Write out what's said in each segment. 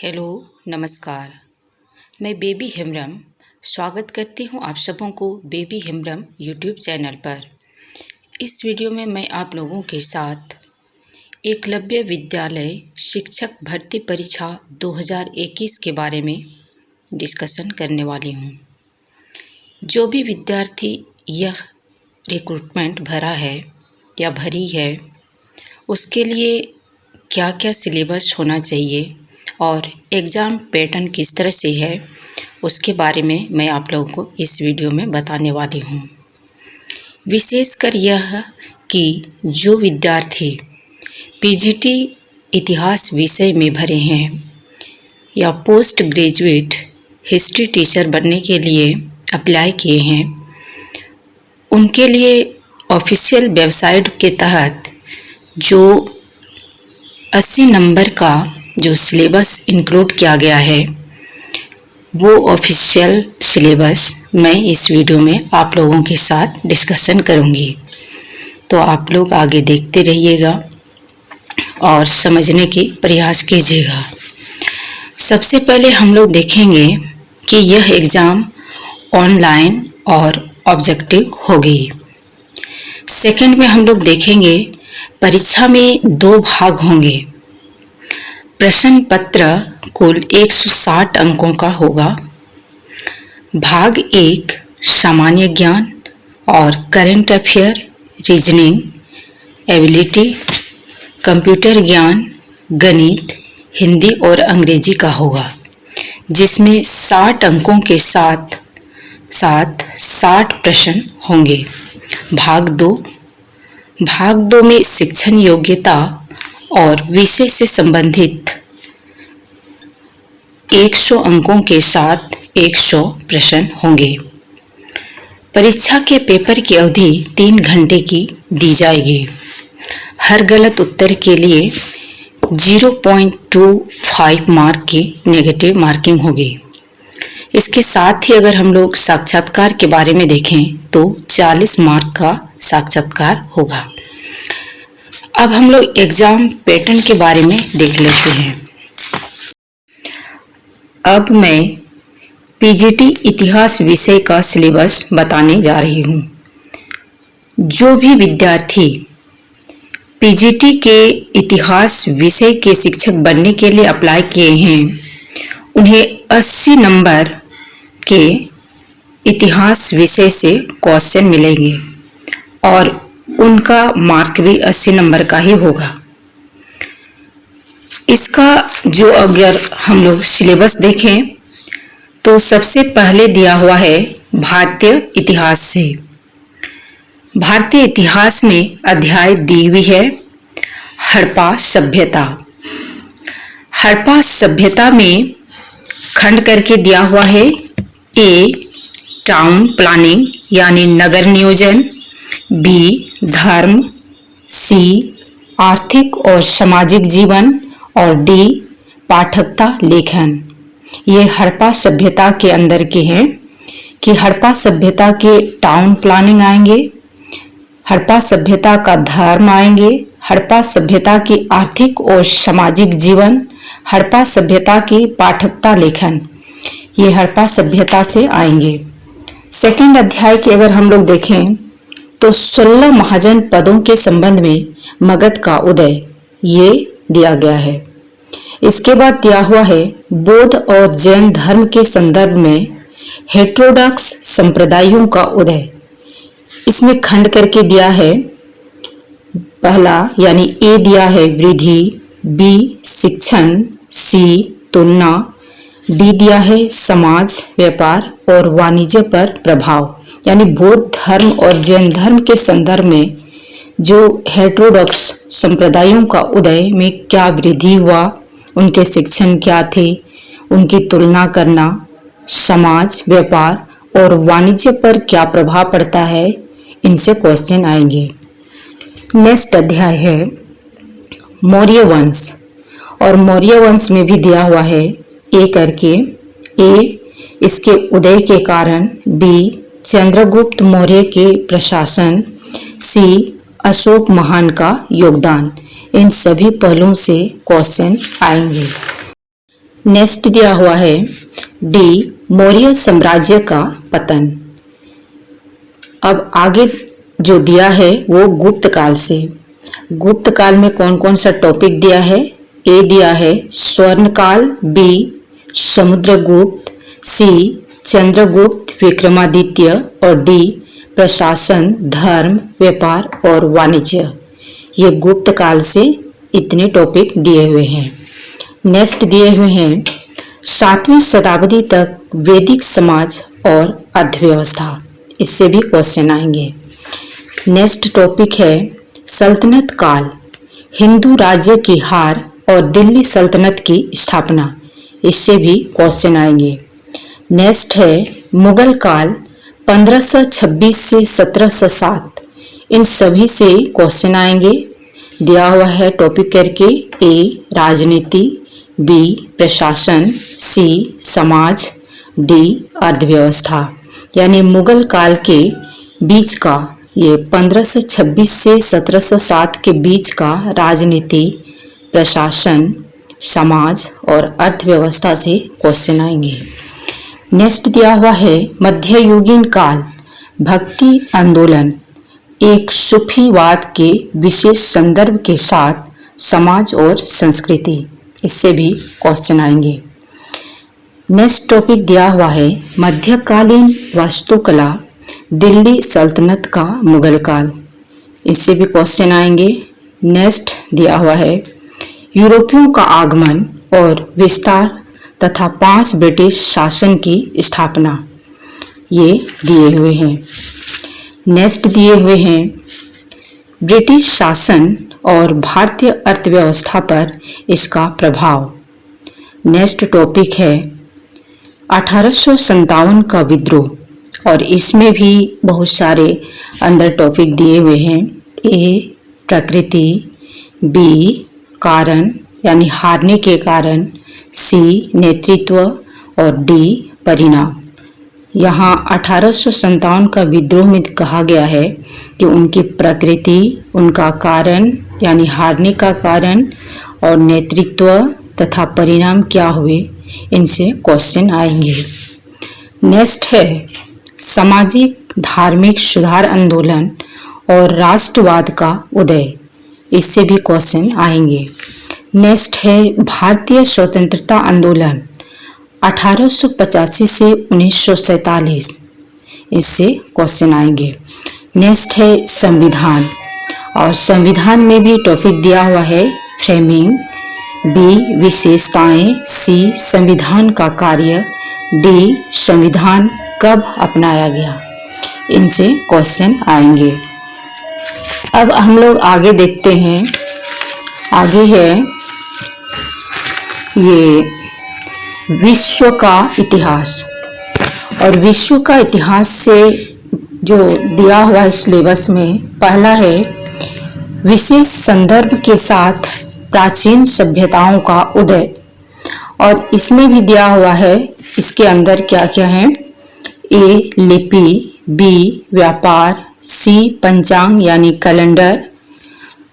Hello नमस्कार। मैं baby हिमरम स्वागत करती हूँ आप सबों को बेबी हिमरम यूट्यूब चैनल पर। इस वीडियो में मैं आप लोगों के साथ एकलव्य विद्यालय शिक्षक भर्ती परीक्षा 2021 के बारे में डिस्कशन करने वाली हूँ। जो भी विद्यार्थी यह रिक्रूटमेंट भरा है या भरी है, उसके लिए क्या क्या सिलेबस होना चाहिए और एग्ज़ाम पैटर्न किस तरह से है, उसके बारे में मैं आप लोगों को इस वीडियो में बताने वाली हूँ। विशेषकर यह कि जो विद्यार्थी पीजीटी इतिहास विषय में भरे हैं या पोस्ट ग्रेजुएट हिस्ट्री टीचर बनने के लिए अप्लाई किए हैं, उनके लिए ऑफिशियल वेबसाइट के तहत जो 80 नंबर का जो सिलेबस इंक्लूड किया गया है, वो ऑफिशियल सिलेबस मैं इस वीडियो में आप लोगों के साथ डिस्कशन करूंगी। तो आप लोग आगे देखते रहिएगा और समझने की प्रयास कीजिएगा। सबसे पहले हम लोग देखेंगे कि यह एग्ज़ाम ऑनलाइन और ऑब्जेक्टिव होगी। सेकंड में हम लोग देखेंगे परीक्षा में 2 भाग होंगे। प्रश्न पत्र कुल 160 अंकों का होगा। भाग 1 सामान्य ज्ञान और current affair, reasoning, ability, computer ज्ञान, गणित, हिंदी और अंग्रेजी का होगा, जिसमें 60 अंकों के साथ 60 प्रश्न होंगे। भाग 2 में शिक्षण योग्यता और विषय से संबंधित 100 अंकों के साथ 100 प्रश्न होंगे। परीक्षा के पेपर की अवधि 3 घंटे की दी जाएगी। हर गलत उत्तर के लिए 0.25 मार्क की नेगेटिव मार्किंग होगी। इसके साथ ही अगर हम लोग साक्षात्कार के बारे में देखें तो 40 मार्क का साक्षात्कार होगा। अब हम लोग एग्ज़ाम पैटर्न के बारे में देख लेते हैं। अब मैं पीजीटी इतिहास विषय का सिलेबस बताने जा रही हूँ। जो भी विद्यार्थी पीजीटी के इतिहास विषय के शिक्षक बनने के लिए अप्लाई किए हैं, उन्हें 80 नंबर के इतिहास विषय से क्वेश्चन मिलेंगे और उनका मार्क भी 80 नंबर का ही होगा। इसका जो अगर हम लोग सिलेबस देखें तो सबसे पहले दिया हुआ है भारतीय इतिहास से। भारतीय इतिहास में अध्याय दी हुई है हड़प्पा सभ्यता। हड़प्पा सभ्यता में खंड करके दिया हुआ है ए टाउन प्लानिंग यानी नगर नियोजन, बी धर्म, सी आर्थिक और सामाजिक जीवन और डी पाठकता लेखन। ये हड़प्पा सभ्यता के अंदर के हैं कि हड़प्पा सभ्यता के टाउन प्लानिंग आएंगे, हड़प्पा सभ्यता का धर्म आएंगे, हड़प्पा सभ्यता की आर्थिक और सामाजिक जीवन, हड़प्पा सभ्यता की पाठकता लेखन, ये हड़प्पा सभ्यता से आएंगे। सेकंड अध्याय के अगर हम लोग देखें तो 16 महाजन पदों के संबंध में मगध का उदय ये दिया गया है। इसके बाद दिया हुआ है बौद्ध और जैन धर्म के संदर्भ में हेटेरोडॉक्स संप्रदायों का उदय। इसमें खंड करके दिया है पहला यानी ए दिया है वृद्धि, बी शिक्षण, सी तुलना, डी दिया है समाज, व्यापार और वाणिज्य पर प्रभाव। यानी बौद्ध धर्म और जैन धर्म के संदर्भ में जो हेटेरोडॉक्स संप्रदायों का उदय में क्या वृद्धि हुआ, उनके शिक्षण क्या थे, उनकी तुलना करना, समाज, व्यापार और वाणिज्य पर क्या प्रभाव पड़ता है, इनसे क्वेश्चन आएंगे। नेक्स्ट अध्याय है मौर्य वंश और मौर्य वंश में भी दिया हुआ है ए करके ए इसके उदय के कारण, बी चंद्रगुप्त मौर्य के प्रशासन, सी अशोक महान का योगदान। इन सभी पहलुओं से क्वेश्चन आएंगे। नेक्स्ट दिया हुआ है डी, मौर्य साम्राज्य का पतन। अब आगे जो दिया है वो गुप्त काल से। गुप्त काल में कौन कौन सा टॉपिक दिया है? ए दिया है स्वर्ण काल, बी समुद्रगुप्त, सी चंद्रगुप्त विक्रमादित्य और डी प्रशासन, धर्म, व्यापार और वाणिज्य। ये गुप्त काल से इतने टॉपिक दिए हुए हैं। नेक्स्ट दिए हुए हैं 7वीं शताब्दी तक वैदिक समाज और अर्थव्यवस्था। इससे भी क्वेश्चन आएंगे। नेक्स्ट टॉपिक है सल्तनत काल, हिंदू राज्य की हार और दिल्ली सल्तनत की स्थापना। इससे भी क्वेश्चन आएंगे। नेक्स्ट है मुगल काल 1526 से 1707। इन सभी से क्वेश्चन आएंगे। दिया हुआ है टॉपिक करके ए राजनीति, बी प्रशासन, सी समाज, डी अर्थव्यवस्था। यानी मुगल काल के बीच का ये 1526 से 1707 के बीच का राजनीति, प्रशासन, समाज और अर्थव्यवस्था से क्वेश्चन आएंगे। नेक्स्ट दिया हुआ है मध्ययुगीन काल, भक्ति आंदोलन, एक सूफीवाद के विशेष संदर्भ के साथ समाज और संस्कृति। इससे भी क्वेश्चन आएंगे। नेक्स्ट टॉपिक दिया हुआ है मध्यकालीन वास्तुकला, दिल्ली सल्तनत का मुगल काल। इससे भी क्वेश्चन आएंगे। नेक्स्ट दिया हुआ है यूरोपियों का आगमन और विस्तार तथा 5 ब्रिटिश शासन की स्थापना। ये दिए हुए हैं। नेक्स्ट दिए हुए हैं ब्रिटिश शासन और भारतीय अर्थव्यवस्था पर इसका प्रभाव। नेक्स्ट टॉपिक है 1857 का विद्रोह और इसमें भी बहुत सारे अंदर टॉपिक दिए हुए हैं। ए प्रकृति, बी कारण यानी हारने के कारण, सी नेतृत्व और डी परिणाम। यहाँ 1857 का विद्रोह में कहा गया है कि उनकी प्रकृति, उनका कारण यानी हारने का कारण और नेतृत्व तथा परिणाम क्या हुए, इनसे क्वेश्चन आएंगे। नेक्स्ट है सामाजिक धार्मिक सुधार आंदोलन और राष्ट्रवाद का उदय। इससे भी क्वेश्चन आएंगे। नेक्स्ट है भारतीय स्वतंत्रता आंदोलन 1885 से 1947। इससे क्वेश्चन आएंगे। नेक्स्ट है संविधान और संविधान में भी टॉपिक दिया हुआ है फ्रेमिंग, बी विशेषताएं, सी संविधान का कार्य, डी संविधान कब अपनाया गया। इनसे क्वेश्चन आएंगे। अब हम लोग आगे देखते हैं। आगे है ये विश्व का इतिहास और विश्व का इतिहास से जो दिया हुआ है सिलेबस में, पहला है विशेष संदर्भ के साथ प्राचीन सभ्यताओं का उदय और इसमें भी दिया हुआ है इसके अंदर क्या क्या है। ए लिपि, बी व्यापार, सी पंचांग यानी कैलेंडर।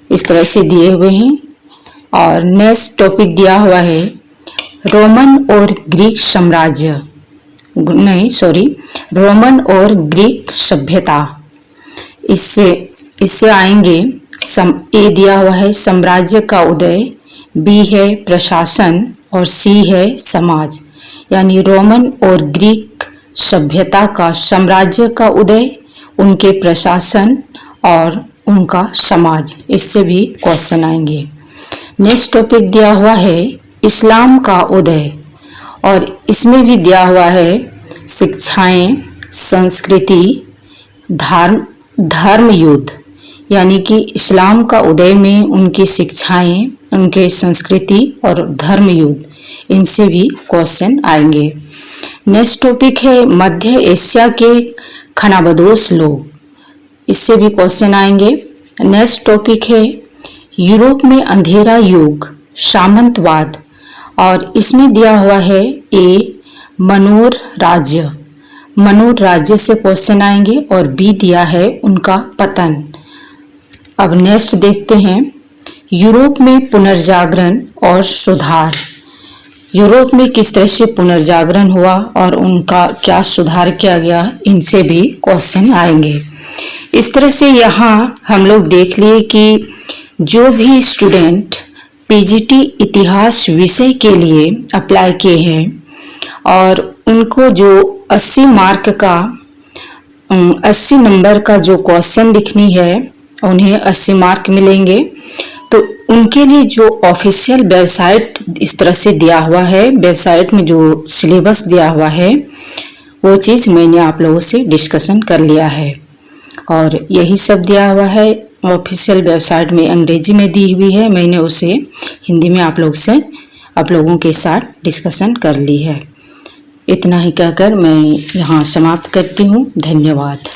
इस तरह से दिए हुए हैं। और नेक्स्ट टॉपिक दिया हुआ है रोमन और ग्रीक साम्राज्य, रोमन और ग्रीक सभ्यता। इससे आएंगे। ए दिया हुआ है साम्राज्य का उदय, बी है प्रशासन और सी है समाज। यानी रोमन और ग्रीक सभ्यता का साम्राज्य का उदय, उनके प्रशासन और उनका समाज। इससे भी क्वेश्चन आएंगे। नेक्स्ट टॉपिक दिया हुआ है इस्लाम का उदय और इसमें भी दिया हुआ है शिक्षाएं, संस्कृति, धर्म युद्ध। यानी कि इस्लाम का उदय में उनकी शिक्षाएं, उनके संस्कृति और धर्म युद्ध, इनसे भी क्वेश्चन आएंगे। नेक्स्ट टॉपिक है मध्य एशिया के खानाबदोश लोग। इससे भी क्वेश्चन आएंगे। नेक्स्ट टॉपिक है यूरोप में अंधेरा युग, सामंतवाद और इसमें दिया हुआ है ए मनोर राज्य से क्वेश्चन आएंगे और बी दिया है उनका पतन। अब नेक्स्ट देखते हैं यूरोप में पुनर्जागरण और सुधार। यूरोप में किस तरह से पुनर्जागरण हुआ और उनका क्या सुधार किया गया, इनसे भी क्वेश्चन आएंगे। इस तरह से यहाँ हम लोग देख लिए कि जो भी स्टूडेंट पीजीटी इतिहास विषय के लिए अप्लाई किए हैं और उनको जो 80 मार्क का 80 नंबर का जो क्वेश्चन लिखनी है, उन्हें 80 मार्क मिलेंगे। तो उनके लिए जो ऑफिशियल वेबसाइट इस तरह से दिया हुआ है, वेबसाइट में जो सिलेबस दिया हुआ है, वो चीज़ मैंने आप लोगों से डिस्कशन कर लिया है और यही सब दिया हुआ है ऑफिशियल वेबसाइट में, अंग्रेजी में दी हुई है। मैंने उसे हिंदी में आप लोगों के साथ डिस्कशन कर ली है। इतना ही कहकर मैं यहाँ समाप्त करती हूँ। धन्यवाद।